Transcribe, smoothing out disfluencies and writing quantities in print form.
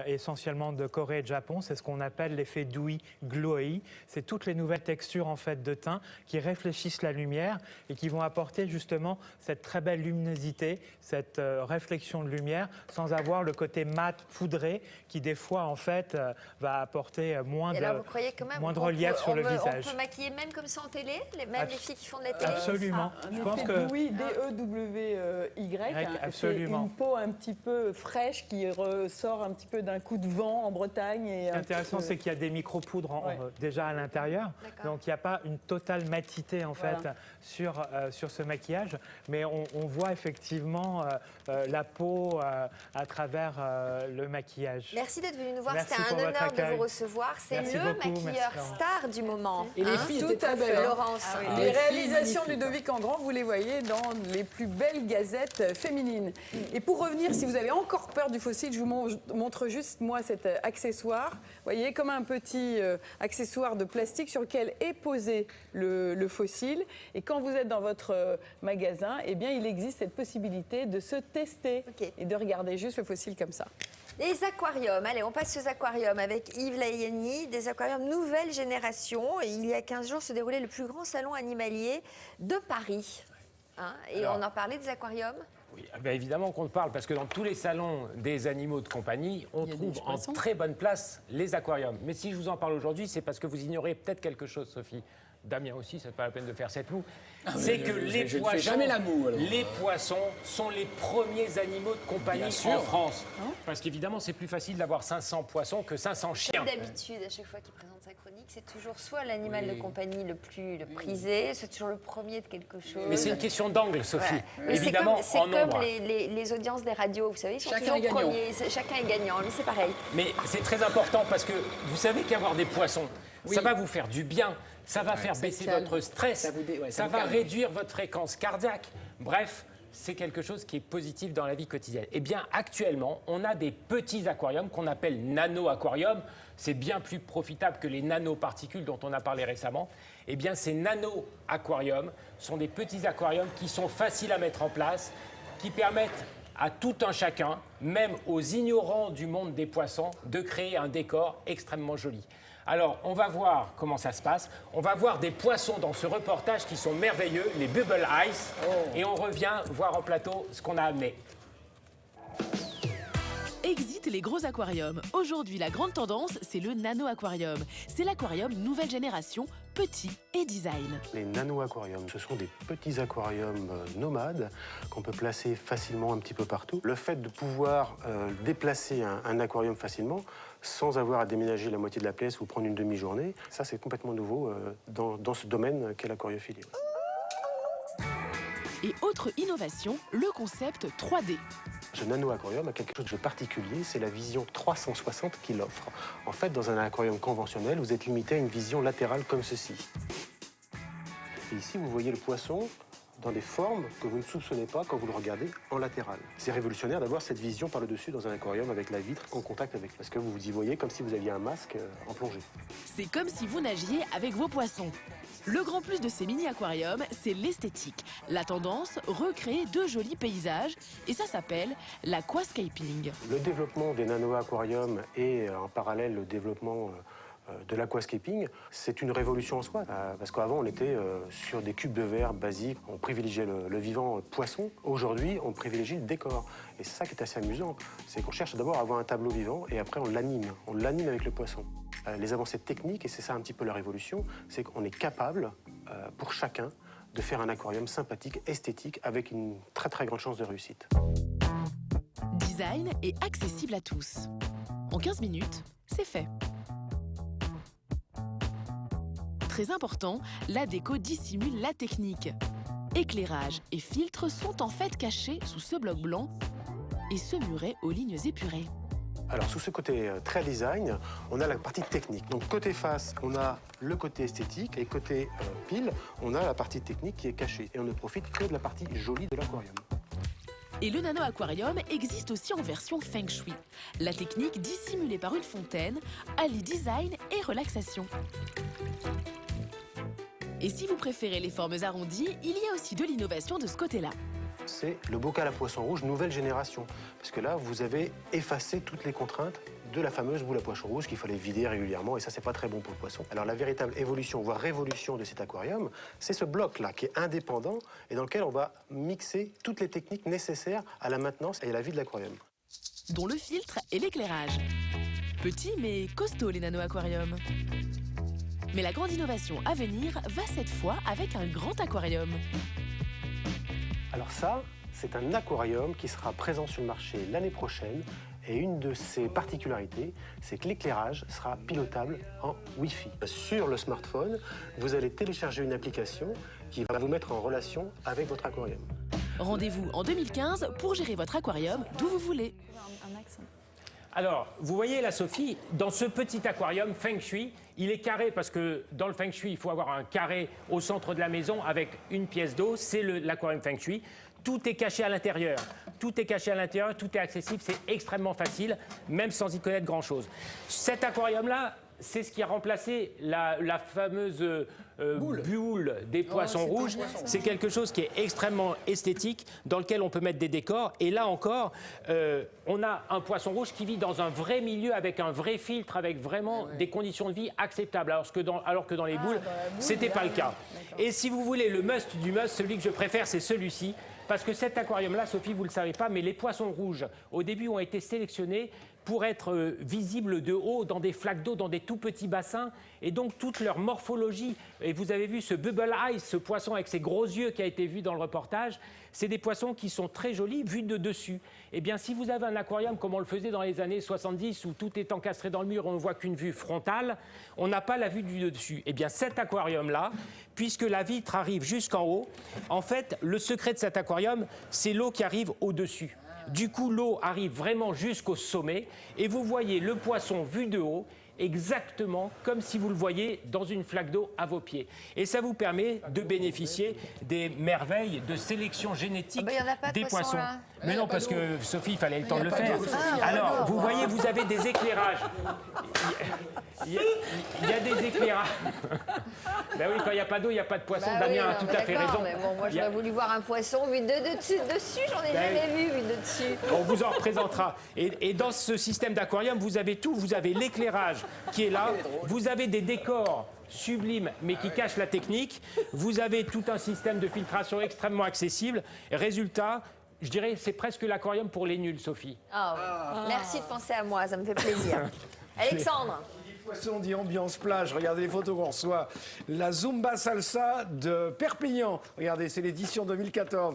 essentiellement de Corée et de Japon. C'est ce qu'on appelle l'effet dewy glowy. C'est toutes les nouvelles textures en fait de teint qui réfléchissent la lumière et qui vont apporter justement cette très belle luminosité, cette réflexion de lumière, sans avoir le côté mat, poudré, qui des fois en fait va apporter moins de relief sur le visage. On peut maquiller même comme ça en télé, même les filles qui font de la télé. Absolument. Je pense que Dewy, D-E-W-Y, c'est une peau un petit peu fraîche qui ressort un petit peu d'un coup de vent en Bretagne. Ce qui est intéressant, c'est qu'il y a des micro-poudres déjà à l'intérieur, donc il n'y a pas une totale matité en fait sur ce maquillage, mais on voit effectivement la peau à travers le maquillage. Merci d'être venu nous voir, Merci c'était un honneur de vous recevoir. C'est le maquilleur star du moment. Et les filles étaient très belles. Laurence. Les réalisations de Ludovic Engrand, vous les voyez dans les plus belles gazettes féminines. Et pour revenir, si vous avez encore peur du fossile, je vous montre juste moi cet accessoire. Vous voyez, comme un petit accessoire de plastique sur lequel est posé le fossile. Et quand vous êtes dans votre magasin, eh bien, il existe cette possibilité de se tester et de regarder juste le fossile comme ça. Les aquariums, allez, on passe aux aquariums avec Yves Layani, des aquariums nouvelle génération. Et il y a 15 jours se déroulait le plus grand salon animalier de Paris. Alors, on en parlait des aquariums. Oui, bien évidemment qu'on parle, parce que dans tous les salons des animaux de compagnie, on trouve en très bonne place les aquariums. Mais si je vous en parle aujourd'hui, c'est parce que vous ignorez peut-être quelque chose, Sophie. Damien aussi, ça n'est pas la peine de faire cette moue. C'est que les poissons sont les premiers animaux de compagnie en France. Parce qu'évidemment, c'est plus facile d'avoir 500 poissons que 500 chiens. Comme d'habitude, à chaque fois qu'il présente sa chronique, c'est toujours soit l'animal de compagnie le plus prisé, c'est toujours le premier de quelque chose. Mais c'est une question d'angle, Sophie. Évidemment, c'est comme les audiences des radios, vous savez, ils sont toujours premiers. Chacun est gagnant, lui c'est pareil. Mais c'est très important parce que vous savez qu'avoir des poissons, ça va vous faire du bien. Ça va faire baisser votre stress, ça va réduire votre fréquence cardiaque. Bref, c'est quelque chose qui est positif dans la vie quotidienne. Eh bien, actuellement, on a des petits aquariums qu'on appelle nano-aquariums. C'est bien plus profitable que les nanoparticules dont on a parlé récemment. Eh bien, ces nano-aquariums sont des petits aquariums qui sont faciles à mettre en place, qui permettent à tout un chacun, même aux ignorants du monde des poissons, de créer un décor extrêmement joli. Alors, on va voir comment ça se passe. On va voir des poissons dans ce reportage qui sont merveilleux, les Bubble Ice. Et on revient voir en plateau ce qu'on a amené. Exit les gros aquariums. Aujourd'hui, la grande tendance, c'est le nano-aquarium. C'est l'aquarium nouvelle génération, petit et design. Les nano-aquariums, ce sont des petits aquariums nomades qu'on peut placer facilement un petit peu partout. Le fait de pouvoir déplacer un aquarium facilement, sans avoir à déménager la moitié de la pièce ou prendre une demi-journée, ça c'est complètement nouveau dans ce domaine qu'est l'aquariophilie. Et autre innovation, le concept 3D. Ce nano-aquarium a quelque chose de particulier, c'est la vision 360 qu'il offre. En fait, dans un aquarium conventionnel, vous êtes limité à une vision latérale comme ceci. Et ici, vous voyez le poisson dans des formes que vous ne soupçonnez pas quand vous le regardez en latéral. C'est révolutionnaire d'avoir cette vision par le dessus dans un aquarium avec la vitre en contact avec, parce que vous vous y voyez comme si vous aviez un masque en plongée. C'est comme si vous nagiez avec vos poissons. Le grand plus de ces mini-aquariums, c'est l'esthétique. La tendance, recréer de jolis paysages, et ça s'appelle l'aquascaping. Le développement des nano-aquariums et en parallèle le développement de l'aquascaping, c'est une révolution en soi. Parce qu'avant, on était sur des cubes de verre basiques, on privilégiait le vivant poisson. Aujourd'hui, on privilégie le décor. Et c'est ça qui est assez amusant, c'est qu'on cherche d'abord à avoir un tableau vivant et après on l'anime avec le poisson. Les avancées techniques, et c'est ça un petit peu la révolution, c'est qu'on est capable, pour chacun, de faire un aquarium sympathique, esthétique, avec une très très grande chance de réussite. Design et accessible à tous. En 15 minutes, c'est fait. Très important, la déco dissimule la technique. Éclairage et filtres sont en fait cachés sous ce bloc blanc et ce muret aux lignes épurées. Alors, sous ce côté très design, on a la partie technique. Donc, côté face, on a le côté esthétique et côté pile, on a la partie technique qui est cachée. Et on ne profite que de la partie jolie de l'aquarium. Et le nano-aquarium existe aussi en version Feng Shui. La technique dissimulée par une fontaine allie design et relaxation. Et si vous préférez les formes arrondies, il y a aussi de l'innovation de ce côté-là. c'est le bocal à poisson rouge nouvelle génération. Parce que là, vous avez effacé toutes les contraintes de la fameuse boule à poisson rouge qu'il fallait vider régulièrement, et ça, c'est pas très bon pour le poisson. Alors la véritable évolution, voire révolution de cet aquarium, c'est ce bloc-là, qui est indépendant, et dans lequel on va mixer toutes les techniques nécessaires à la maintenance et à la vie de l'aquarium. Dont le filtre et l'éclairage. Petit mais costaud les nano-aquariums. Mais la grande innovation à venir va cette fois avec un grand aquarium. Alors ça, c'est un aquarium qui sera présent sur le marché l'année prochaine. Et une de ses particularités, c'est que l'éclairage sera pilotable en Wi-Fi. Sur le smartphone, vous allez télécharger une application qui va vous mettre en relation avec votre aquarium. Rendez-vous en 2015 pour gérer votre aquarium d'où vous voulez. Alors, vous voyez là, Sophie, dans ce petit aquarium Feng Shui, il est carré parce que dans le Feng Shui, il faut avoir un carré au centre de la maison avec une pièce d'eau, c'est l'aquarium Feng Shui. Tout est caché à l'intérieur. Tout est caché à l'intérieur, tout est accessible, c'est extrêmement facile, même sans y connaître grand-chose. Cet aquarium-là, c'est ce qui a remplacé la fameuse boule des poissons rouges. C'est quelque chose qui est extrêmement esthétique, dans lequel on peut mettre des décors. Et là encore, on a un poisson rouge qui vit dans un vrai milieu, avec un vrai filtre, avec vraiment des conditions de vie acceptables. Alors que dans les boules, c'était pas le cas. Et si vous voulez, le must du must, celui que je préfère, c'est celui-ci. Parce que cet aquarium-là, Sophie, vous ne le savez pas, mais les poissons rouges, au début, ont été sélectionnés pour être visibles de haut dans des flaques d'eau, dans des tout petits bassins. Et donc, toute leur morphologie, et vous avez vu ce bubble eye, ce poisson avec ses gros yeux qui a été vu dans le reportage, c'est des poissons qui sont très jolis vus de dessus. Eh bien, si vous avez un aquarium comme on le faisait dans les années 70, où tout est encastré dans le mur, on ne voit qu'une vue frontale, on n'a pas la vue du dessus. Eh bien, cet aquarium-là, puisque la vitre arrive jusqu'en haut, en fait, le secret de cet aquarium, c'est l'eau qui arrive au-dessus. Du coup, l'eau arrive vraiment jusqu'au sommet et vous voyez le poisson vu de haut exactement comme si vous le voyez dans une flaque d'eau à vos pieds. Et ça vous permet de bénéficier des merveilles de sélection génétique y en a pas de des poisson, poissons. là. Mais non, parce que Sophie, il fallait le temps de le faire. Alors, vous voyez, vous avez des éclairages. Il y a des éclairages. Ben oui, quand il n'y a pas d'eau, il n'y a pas de poisson. Damien a tout à fait raison. Mais bon, moi, j'aurais voulu voir un poisson vu dessus, j'en ai jamais vu de dessus. On vous en représentera. Et dans ce système d'aquarium, vous avez tout. Vous avez l'éclairage qui est là. Vous avez des décors sublimes, mais qui cachent la technique. Vous avez tout un système de filtration extrêmement accessible. Résultat, je dirais, c'est presque l'aquarium pour les nuls, Sophie. Merci de penser à moi, ça me fait plaisir. Alexandre. Poisson dit ambiance plage, regardez les photos qu'on reçoit. La Zumba Salsa de Perpignan. Regardez, c'est l'édition 2014.